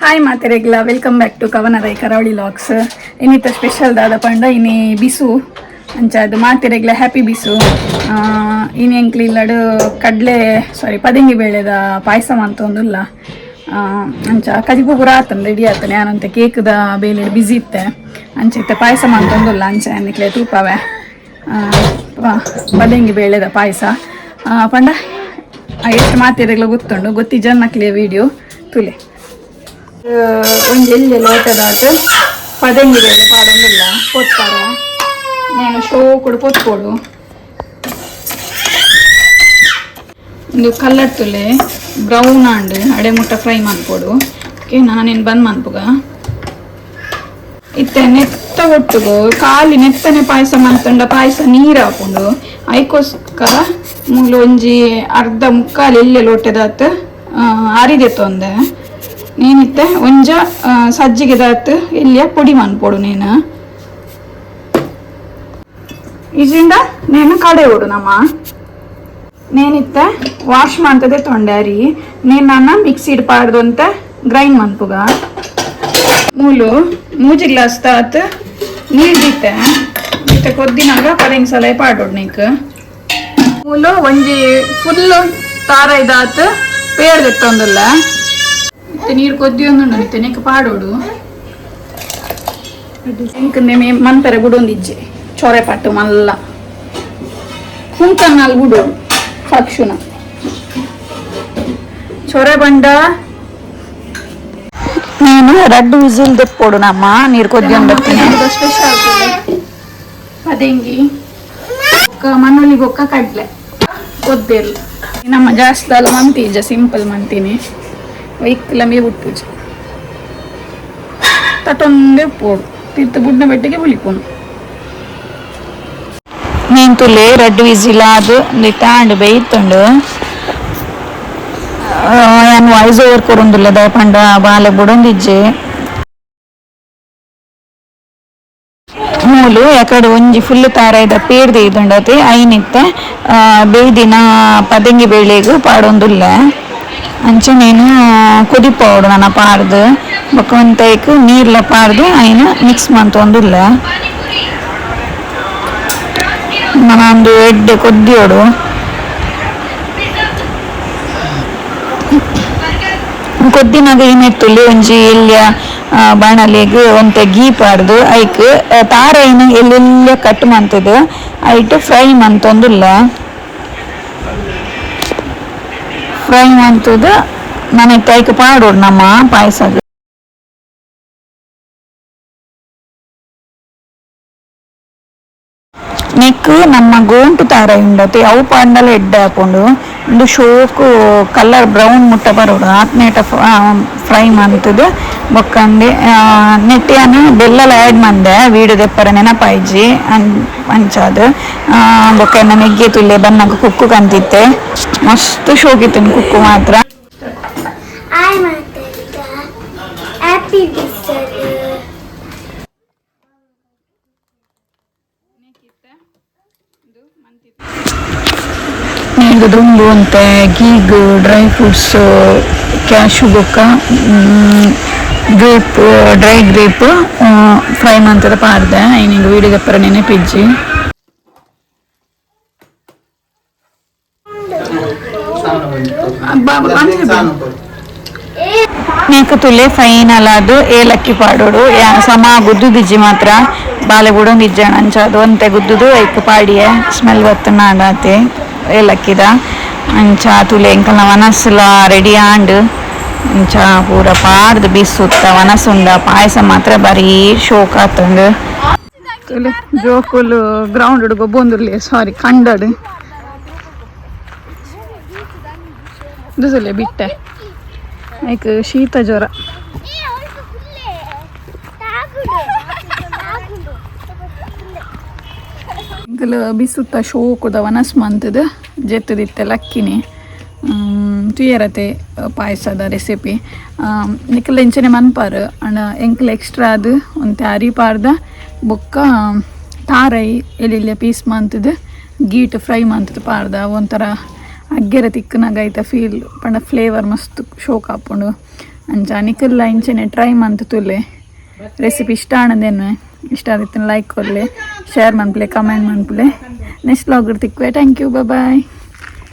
Hi ಮಾತೆರೆಗ್ಲ welcome back to ಕವನರೈ ಕರಾವಳಿ logs. ಇನ್ನಿತ special ದಾದ ಪಂಡ ಇನಿ ಬಿಸು ಅಂಚಾದ ಮಾತೆರೆಗ್ಲ ಹ್ಯಾಪಿ ಬಿಸು. ಇನಿ ಎಂಕ್ಲು ಇಲ್ಲಡು ಪದಂಗಿ ಬೇಳೆದ ಪಾಯಸ ಮಂತೊಂದುಲ್ಲ ಅಂಚ ಕಜಿಪು ಪೂರ ಆತನ ರೆಡಿ ಆತನೆ ಯಾನಂತ ಕೇಕ್ದ ಬೇಲೆ ಬಿಸಿ ಇತ್ತೆ ಅಂಚ ಪಾಯಸ ಮಂತೊಂದುಲ್ಲ ಅಂಚ ಎನ್ನಿಕ್ಲೆ ತೂಪವೆ ಪದಂಗಿ ಬೇಳೆದ ಪಾಯಸ ಪಂಡ ಎಷ್ಟು ಮಾತೆರೆಗ್ಲ ಗೊತ್ತುಂಡು ಗೊತ್ತಿ ಜನಕ್ಲೆ ವಿಡಿಯೋ ತುಲೆ ಒಂದು ಎಲ್ಲಿ ಲೋಟದಾಟ ಪದಂಗಿ ಬೇಳೆ ಪಾಡೊಂದಿಲ್ಲ ಪೊತ್ತಾರ నేను ಶೋ ಕೊಡು ಪೊತ್ಕೊಡು ಒಂದು ಕಲ್ಲರ್ ತುಲೆ ಬ್ರೌನ್ ಆಂಡ್ ಅಡೆ ಮುಟ್ಟ ಫ್ರೈ ಮಾಡ್ಕೊಡು ಓಕೆ ನಾನೇನು ಬಂದ್ ಮಾಡ್ಪುಗ ಇತ್ತೆ ನೆತ್ತ ಒಟ್ಟುಗು ಖಾಲಿ ನೆತ್ತನೆ ಪಾಯಸ ಮಾಡ್ತಂಡ ಪಾಯಸ ನೀರು ಹಾಕೊಂಡು ಐಕೋಸ್ಕರ ಮೂಲ ಒಂಜಿ ಅರ್ಧ ಮುಕ್ಕಾಲು ಎಲ್ಲೆ ಲೋಟದಾತ ಅರಿದೆ ತೊಂದೆ నేనిత్తే ಒಂಜ ಸಜ್ಜಿಗೆ ದಾತ್ ಎಲ್ಲಿಯ ಪೊಡಿ ಮನ್ಪೊಡು నేను ಇಜಿಂದ నేను ಕಡೆ ಓಡು ನಮ್ಮ నేనిత్తే ವಾಶ್ ಮಾಡ್ತದೆ ತೊಂಡಾರಿ నేను ನನ್ನ ಮಿಕ್ಸಿಡ್ ಪಾಡ್ದು ಅಂತ ಗ್ರೈಂಡ್ ಮನ್ಪುಗ ಮೂಲು ಮೂಜಿ ಗ್ಲಾಸ್ ದಾತ್ ನೀರು ದಿತ್ತೆ ಮತ್ತೆ ಕೊದ್ದಿನಾಗ ಪದಂಗಿ ಸಲ ಪಾಡೋಡು ನೀಕ್ ಮೂಲು ಒಂಜಿ ಫುಲ್ ತಾರ ಇದಾತ್ ಪೇರ್ದೆತ್ತೊಂದಿಲ್ಲ ನೀರು ಕೊದ್ದಿಯೊಂದು ನಡೀತೆ ನೆಕ್ ಪಾಡೋಡು ಇಂಕ ಮಂತಾರೆ ಬಿಡೊಂದಿಜ್ಜೆ ಚೊರೆ ಪಟ್ಟು ಮಲ್ಲ ಹುಂಕನ್ನಲ್ಲಿ ಬಿಡೋಡು ಪಕ್ಷುನ ಚೊರೆ ಬಂಡ ನೀನು 2 ವಿಸಿಲ್ ದೆಪ್ಪೋಡು ನಮ್ಮ ನೀರು ಕೊದ್ದಿಯೊಂದು ಸ್ಪೆಷಲ್ ಪದಂಗಿ ಮಣ್ಣೊಲಿ ಬೊಕ್ಕ ಕಡ್ಲೆ ಕೊದ್ದಿರ್ಲ ನಮ್ಮ ಜಾಸ್ತಿ ಅಲ್ಲ ಮಂತೀಜ ಸಿಂಪಲ್ ಮಂತೀನಿ ವೈಕ್ಲ ಮೇ ಬಿಟ್ಟು ತಟೊಂದೇ ಪೋಡು ತಿರ್ತು ಬುಡ್ನ ಬೆಟ್ಟಿಗೆ ಬುಳಿಕೊಂಡು ನೀನು ತುಲೆ 2 ವಿಸಿಲ್ ಅದು ತಾಂಡು ಬೇಯ್ತುಂಡು ನಾನು ವಾಯ್ಸ್ ಓವರ್ ಕೊರೊಂದುಲ್ಲ ದಯಪಂಡ ಬಾಲೆ ಬುಡೊಂದಿಜ್ಜೆ ಮೂಲು ಯಾಕಡೆ ಒಂಜಿ ಫುಲ್ ತಾರಾಯ್ದ ಪೇರ್ದೆ ಇದ್ದುಂಡತೆ ಐನಿತ್ತೆ ಬೇಯ್ದಿನ ಪದಂಗಿ ಬೇಳೆಗೂ ಪಾಡೊಂದುಲ್ಲ ಅಂಚೆ నేను ಕುದಿಪೋಡು ನನ್ನ ಪಾಡ್ದು ಬೊಕ್ಕ ನೀರ್ಲ ಪಾಡ್ದು ಐನ ಮಿಕ್ಸ್ ಮಂತೊಂದುಲ್ಲ ನಾನೊಂದು ಎಡ್ಡೆ ಕೊದ್ದಿಯೋಡು ಕೊದ್ದಿನಾಗ ಏನೆತ್ತುಲ್ಲಿ ಒಂಜಿ ಎಲ್ಲಿಯ ಬಾಣಲೆಗ್ ಒಂತೆ ಗೀ ಪಾಡ್ದು ಐಕ್ ತಾರ ಏನು ಎಲ್ಲೆಲ್ಲ ಕಟ್ ಮಂತದು ಐಟ್ ಫ್ರೈ ಮಂತೊಂದುಲ್ಲ ಫ್ರೈ ಮಾಡ್ತದ ನನಗೆ ತೈಕ ಪಾಡೋಡು ನಮ್ಮ ಪಾಯಸದ ನೆಕ್ ನಮ್ಮ ಗೋಂಟು ತಾರ ಉಂಡತೆ ಅವು ಪಾಂಡಲ ಎಡ್ಡೆ ಹಾಕೊಂಡು ಒಂದು ಶೋಕು ಕಲರ್ ಬ್ರೌನ್ ಮುಟ್ಟ ಬರೋಡು ಆತ್ನೇಟ ಫ್ರೈ ಮಾಡ್ತದ ಬೊಕ್ಕಂಡೆ ನೆಟ್ಟಿಯನ್ನು ಬೆಲ್ಲಲ ಆ್ಯಡ್ ಮಂದೆ ವೀಡಿಯೋ ದೆಪ್ಪರ ನೆನಪಾಯ್ಜಿ ಅಂಚಾದ ಬೊಕ್ಕ ನೆಗ್ಗೆ ತುಲ್ಲೆ ಬನ್ನಗ ಕುಕ್ಕು ಕಂತಿತ್ತೆ ಮಸ್ತ್ ಶೋಕಿತ್ತು ಕುಕ್ಕು ಮಾತ್ರ ನೀರು ದುಂಬು ಅಂತೆ ಗೀಗ್ ಡ್ರೈ ಫ್ರೂಟ್ಸ್ ಕ್ಯಾಶು ಬೊಕ್ಕ ಗ್ರೇಪ್ ಡ್ರೈ ಗ್ರೇಪ್ ಫ್ರೈ ಮಾಡ್ತದ ಪಾಡ್ದೆ ಐನಿಂಗ್ ವೀಡಿಯೋ ದಪ್ಪರ ನೆನಪಿಜ್ಜಿ ನೀಕು ತುಲೆ ಫೈನಲ್ ಅದು ಏಲಕ್ಕಿ ಪಾಡೋಡು ಸಮ ಗುದ್ದುದಿಜ್ಜಿ ಮಾತ್ರ ಬಾಲೆ ಬುಡೊಂದಿಜ್ಜ ಅಂಚದು ಅಂತೆ ಗುದ್ದುದು ಐಕ್ ಪಾಡಿಯೆ ಸ್ಮೆಲ್ ಬತ್ತು ನಾಡಾತೆ ಏಲಕ್ಕಿದ ಅಂಚ ತುಲೆ ಎಂಕಲ್ನ ವನಸ್ಲ ರೆಡಿ ಆಂಡ್ ಅಂಚ ಪೂರ ಪಾಡ್ದು ಬಿಸುತ್ತ ವನಸುಂಡ ಪಾಯಸ ಮಾತ್ರ ಬರೀ ಶೋಕ್ ಆತಂಡು ತುಲೆ ಜೋಕುಲು ಗ್ರೌಂಡ್ ಗೊಬ್ಬೊಂದುರ್ಲಿ ಸಾರಿ ಕಂಡಡು ದುಸಲೆ ಬಿಟ್ಟೆ ಐಕ್ ಶೀತ ಜ್ವರ ಇಂಕಲು ಬಿಸುತ್ತ ಶೋಕುದ ವನಸ್ ಮಂತದ ಜೆತ್ತದಿತ್ತೆ ಲಕ್ಕಿನಿ ತುಯರತೆ ಪಾಯಸದ ರೆಸಿಪಿ ನಿಕ್ಕಲ ಎಂಚನೆ ಮನ್ಪಾರು ಅಂಡ ಎಂಕಲ್ ಎಕ್ಸ್ಟ್ರಾ ಅದು ಒಂತೆ ಅರಿ ಪಾರ್ದ ಬೊಕ್ಕ ತಾರೈ ಎಲ್ಲಿಲ್ಲ ಪೀಸ್ ಮಂತದ ಗೀಟ್ ಫ್ರೈ ಮಂತದ ಪಾರ್ದ ಒಂಥರ ಅಗ್ಗೆರೆ ತಿಕ್ಕನಾಗೈತ ಫೀಲ್ ಪಂಡ ಫ್ಲೇವರ್ ಮಸ್ತ್ ಶೋಕ್ ಹಾಕೊಂಡು ಅಂಚ ನಿಖಿಲ್ಲ ಇಂಚನೆ ಟ್ರೈ ಮಂತ್ ತುಲೆ ರೆಸಿಪಿ ಇಷ್ಟ ಆಣದೇನು ಇಷ್ಟ ಆದಿತ್ತು ಲೈಕ್ ಕೊಡಲಿ ಶೇರ್ ಮನ್ಪಲೆ ಕಮೆಂಟ್ ಮನ್ಪಲೆ ನೆಕ್ಸ್ಟ್ ವ್ಲಾಗ್ ತಿಕ್ವೆ ಥ್ಯಾಂಕ್ ಯು ಬಾಯ್